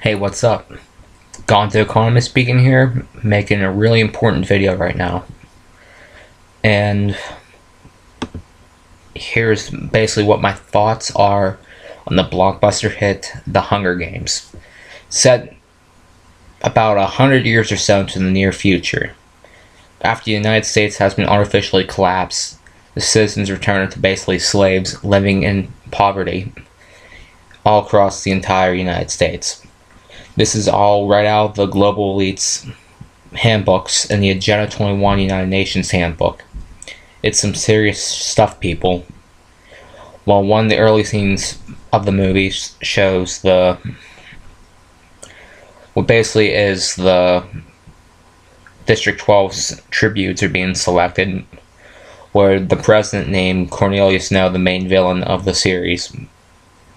Hey, what's up? Gone to Economist speaking here, making a really important video right now. And here's basically what my thoughts are on the blockbuster hit, The Hunger Games. Set about 100 years or so into the near future. After the United States has been artificially collapsed, the citizens return to basically slaves living in poverty all across the entire United States. This is all right out of the global elites handbooks and the Agenda 21 United Nations handbook. It's some serious stuff, people. Well, one of the early scenes of the movie shows what basically is the District 12's tributes are being selected, where the president named Cornelius Snow, the main villain of the series,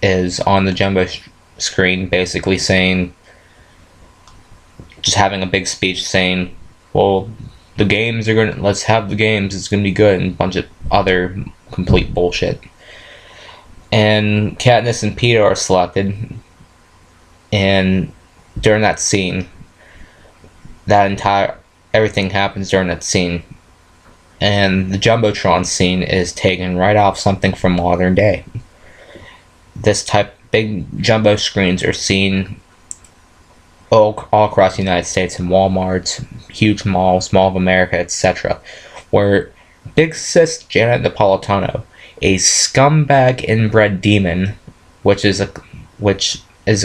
is on the jumbo screen basically saying, just having a big speech saying, well, the games are gonna, let's have the games, it's gonna be good, and a bunch of other complete bullshit. And Katniss and Peter are selected, and during that scene, everything happens during that scene, and the Jumbotron scene is taken right off something from modern day. This type big jumbo screens are seen all across the United States in Walmarts, huge malls, Mall of America, etc., where big sis Janet Napolitano, a scumbag inbred demon, which is a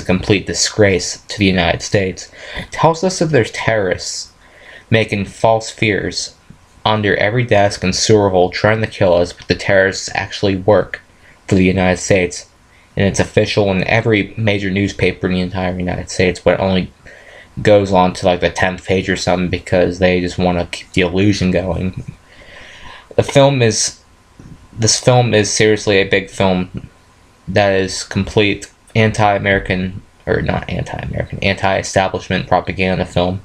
complete disgrace to the United States, tells us that there's terrorists making false fears under every desk and sewer hole trying to kill us, but the terrorists actually work for the United States. And it's official in every major newspaper in the entire United States, but it only goes on to like the 10th page or something because they just want to keep the illusion going. This film is seriously a big film that is complete anti-American, or not anti-American, anti-establishment propaganda film,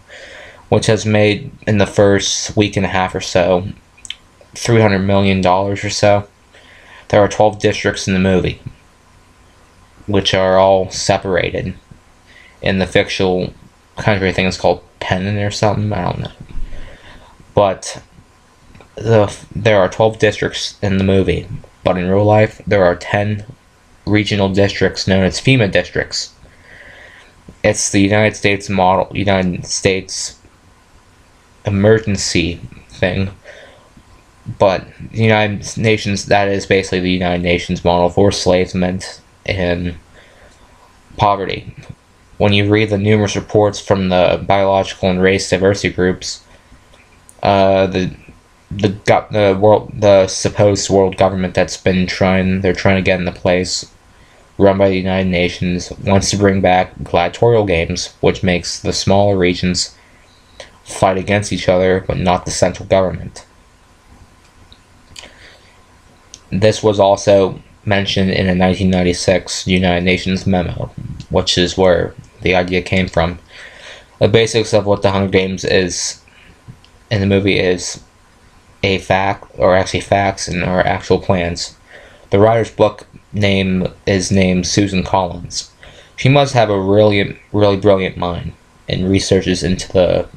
which has made in the first week and a half or so $300 million or so. There are 12 districts in the movie, which are all separated. In the fictional country, I think it's called Penn or something, I don't know. But there are 12 districts in the movie, but in real life, there are 10 regional districts known as FEMA districts. It's the United States model, United States emergency thing, but the United Nations, that is basically the United Nations model for enslavement and poverty. When you read the numerous reports from the biological and race diversity groups, the supposed world government they're trying to get into place, run by the United Nations, wants to bring back gladiatorial games, which makes the smaller regions fight against each other, but not the central government. This was also mentioned in a 1996 United Nations memo, which is where the idea came from. The basics of what the Hunger Games is in the movie is a fact, or actually facts and our actual plans. The writer's book name is named Susan Collins. She must have a really brilliant mind and researches into the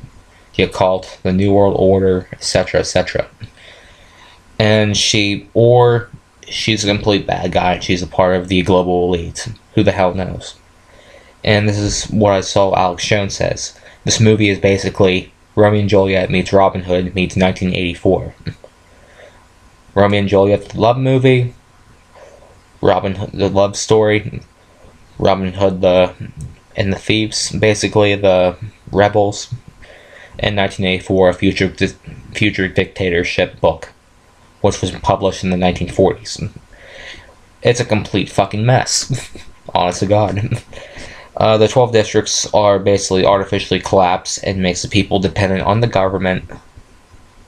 occult, the New World Order, etc., etc. And she's a complete bad guy. She's a part of the global elite. Who the hell knows? And this is what I saw Alex Jones says. This movie is basically Romeo and Juliet meets Robin Hood meets 1984. Romeo and Juliet, the love movie. Robin Hood, the love story. Robin Hood, and the thieves, basically the rebels. And 1984, a future dictatorship book, which was published in the 1940s. It's a complete fucking mess. Honest to God. The 12 districts are basically artificially collapsed and makes the people dependent on the government.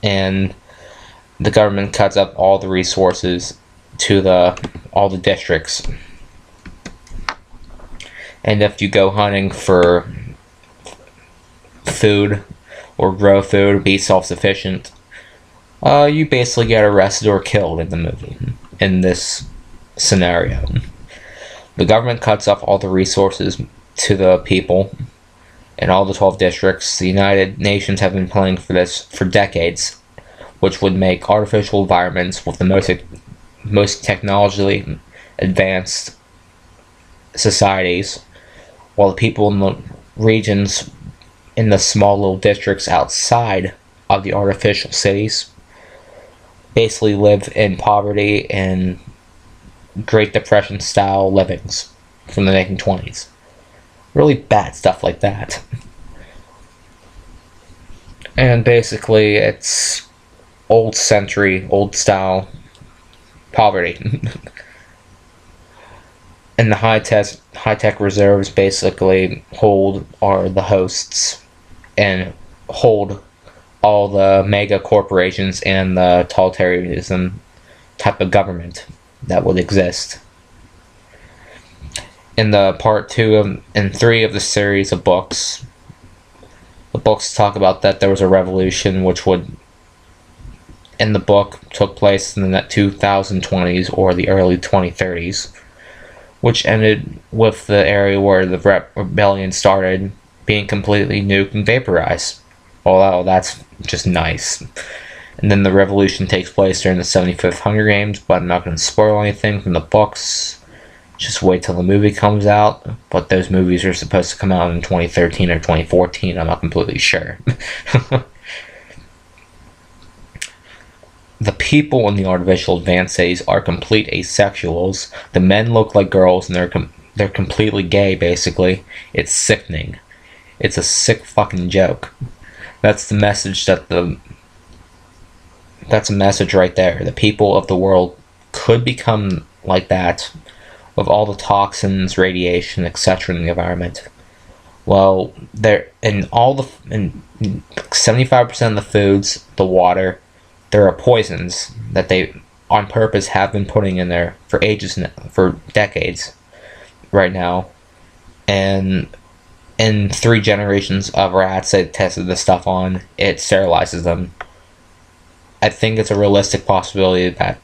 And the government cuts up all the resources to all the districts. And if you go hunting for food, or grow food, or be self-sufficient, you basically get arrested or killed in the movie, in this scenario. The government cuts off all the resources to the people in all the 12 districts. The United Nations have been planning for this for decades, which would make artificial environments with the most technologically advanced societies, while the people in the regions in the small little districts outside of the artificial cities basically live in poverty and Great Depression style livings from the 1920s. Really bad stuff like that. And basically it's old century, old style poverty. And the high-tech reserves basically are the hosts and hold all the mega corporations and the totalitarianism type of government that would exist. In the part 2 and 3 of the series of books, the books talk about that there was a revolution which would, in the book, took place in the 2020s or the early 2030s, which ended with the area where the rebellion started being completely nuked and vaporized. Although that's just nice. And then the revolution takes place during the 75th Hunger Games, but I'm not going to spoil anything from the books. Just wait till the movie comes out. But those movies are supposed to come out in 2013 or 2014. I'm not completely sure. The people in the artificial advanced cities are complete asexuals. The men look like girls and they're completely gay, basically. It's sickening. It's a sick fucking joke. That's the message that's a message right there. The people of the world could become like that with all the toxins, radiation, etc. in the environment. Well, they're in 75% of the foods, the water, there are poisons that they on purpose have been putting in there for ages, for decades right now. And in 3 generations of rats they tested this stuff on, it sterilizes them. I think it's a realistic possibility that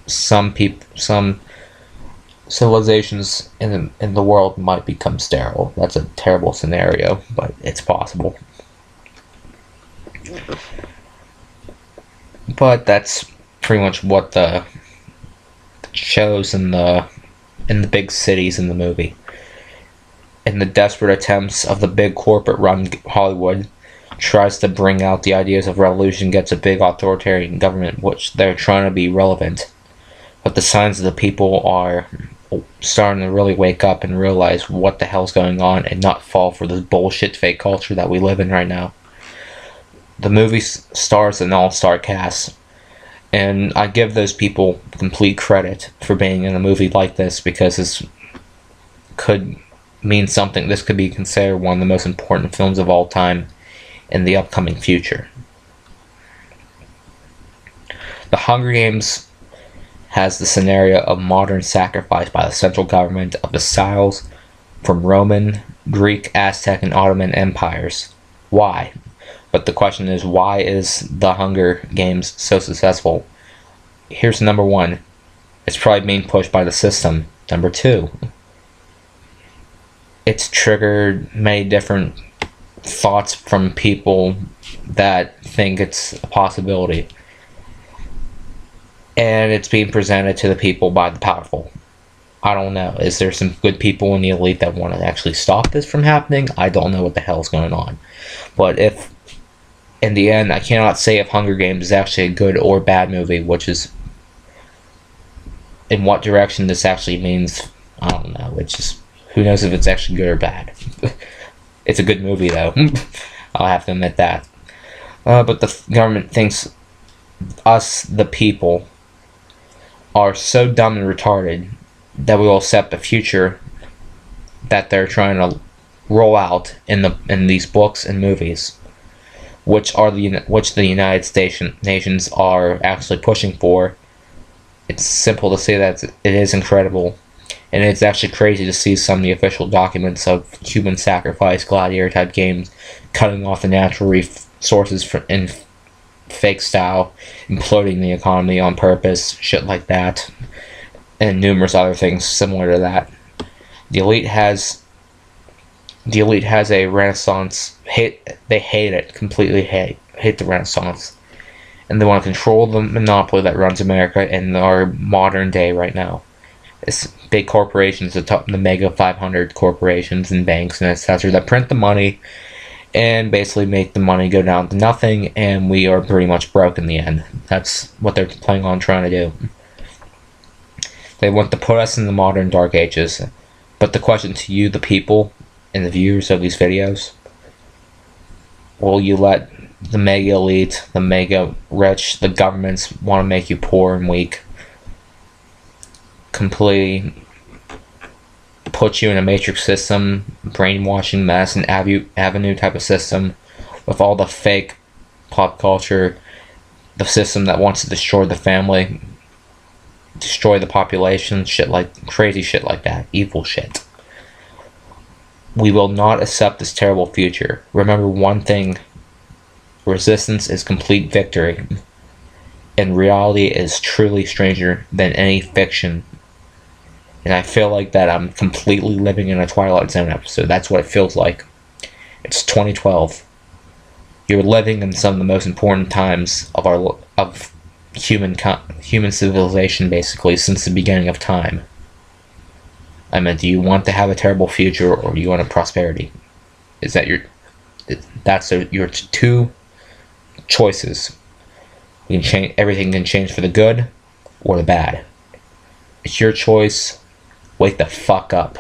some civilizations in the world might become sterile. That's a terrible scenario, but it's possible. But that's pretty much what the shows in the big cities in the movie. In the desperate attempts of the big corporate-run Hollywood tries to bring out the ideas of revolution, gets a big authoritarian government, which they're trying to be relevant. But the signs of the people are starting to really wake up and realize what the hell's going on and not fall for this bullshit fake culture that we live in right now. The movie stars an all-star cast, and I give those people complete credit for being in a movie like this, because this could mean something. This could be considered one of the most important films of all time in the upcoming future. The Hunger Games has the scenario of modern sacrifice by the central government of the styles from Roman, Greek, Aztec, and Ottoman empires. Why? But the question is, why is the Hunger Games so successful? Here's number 1. It's probably being pushed by the system. Number 2. It's triggered many different thoughts from people that think it's a possibility. And it's being presented to the people by the powerful. I don't know. Is there some good people in the elite that want to actually stop this from happening? I don't know what the hell is going on. But if in the end, I cannot say if Hunger Games is actually a good or bad movie, which is in what direction this actually means. I don't know. It's just, who knows if it's actually good or bad. It's a good movie, though. I'll have to admit that. But the government thinks us, the people, are so dumb and retarded that we will accept the future that they're trying to roll out in these books and movies, which the United Nations are actually pushing for. It's simple to say that it is incredible, and it's actually crazy to see some of the official documents of human sacrifice, gladiator type games, cutting off the natural resources in fake style, imploding the economy on purpose, shit like that, and numerous other things similar to that. The elite has a renaissance hate. They hate it, completely hate the renaissance, and they want to control the monopoly that runs America in our modern day right now. It's big corporations, the mega 500 corporations and banks and etc. that print the money and basically make the money go down to nothing, and we are pretty much broke in the end. That's what they're planning on trying to do. They want to put us in the modern dark ages. But the question to you, the people, and the viewers of these videos, will you let the mega elite, the mega rich, the governments want to make you poor and weak, completely put you in a matrix system, brainwashing mess, and avenue type of system with all the fake pop culture, the system that wants to destroy the family, destroy the population, crazy shit like that, evil shit. We will not accept this terrible future. Remember one thing: resistance is complete victory, and reality is truly stranger than any fiction. And I feel like that I'm completely living in a Twilight Zone episode. That's what it feels like. It's 2012. You're living in some of the most important times of human civilization, basically, since the beginning of time. I mean, do you want to have a terrible future, or do you want a prosperity? That's your two choices. You can change. Everything can change for the good or the bad. It's your choice. Wake the fuck up.